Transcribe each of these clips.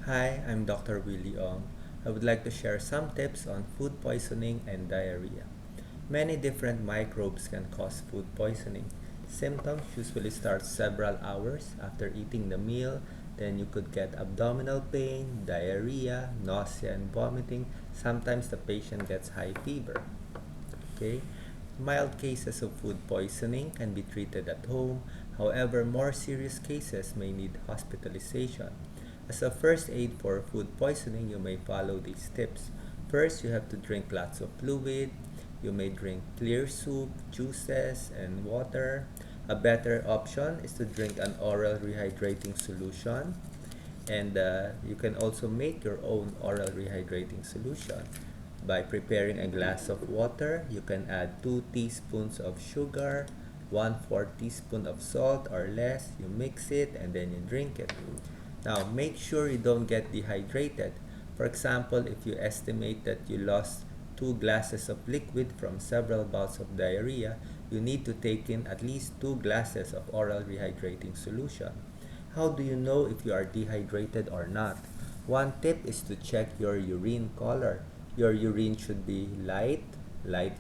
Hi, I'm Dr. Willie Ong. I would like to share some tips on food poisoning and diarrhea. Many different microbes can cause food poisoning. Symptoms usually start several hours after eating the meal. Then you could get abdominal pain, diarrhea, nausea, and vomiting. Sometimes the patient gets high fever. Okay? Mild cases of food poisoning can be treated at home. However, more serious cases may need hospitalization. As a first aid for food poisoning, you may follow these tips. First, you have to drink lots of fluid. You may drink clear soup, juices, and water. A better option is to drink an oral rehydrating solution. And you can also make your own oral rehydrating solution. By preparing a glass of water, you can add 2 teaspoons of sugar, 1/4 teaspoon of salt or less. You mix it and then you drink it. Now, make sure you don't get dehydrated. For example, if you estimate that you lost 2 glasses of liquid from several bouts of diarrhea, you need to take in at least 2 glasses of oral rehydrating solution. How do you know if you are dehydrated or not? One tip is to check your urine color. Your urine should be light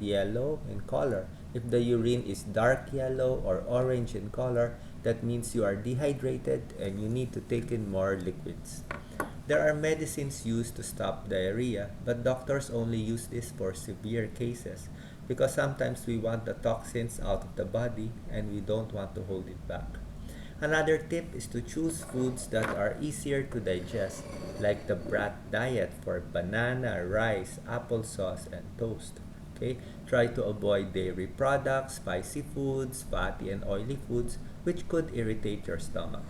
yellow in color. If the urine is dark yellow or orange in color, that means you are dehydrated and you need to take in more liquids. There are medicines used to stop diarrhea, but doctors only use this for severe cases because sometimes we want the toxins out of the body and we don't want to hold it back. Another tip is to choose foods that are easier to digest, like the brat diet for banana, rice, applesauce, and toast. Okay? Try to avoid dairy products, spicy foods, fatty and oily foods, which could irritate your stomach.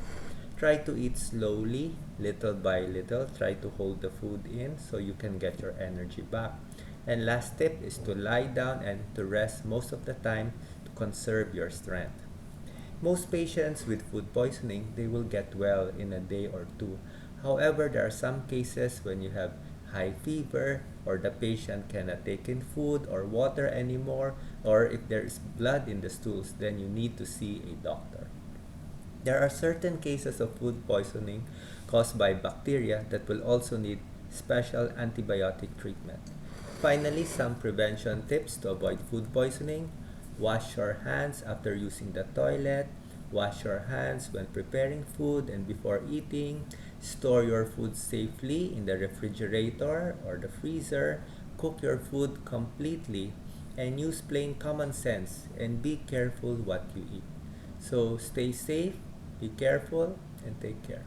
Try to eat slowly, little by little. Try to hold the food in so you can get your energy back. And last tip is to lie down and to rest most of the time to conserve your strength. Most patients with food poisoning, they will get well in a day or two. However, there are some cases when you have high fever or the patient cannot take in food or water anymore, or if there is blood in the stools, then you need to see a doctor. There are certain cases of food poisoning caused by bacteria that will also need special antibiotic treatment. Finally, some prevention tips to avoid food poisoning. Wash your hands after using the toilet. Wash your hands when preparing food and before eating. Store your food safely in the refrigerator or the freezer. Cook your food completely and use plain common sense and be careful what you eat. So stay safe, be careful, and take care.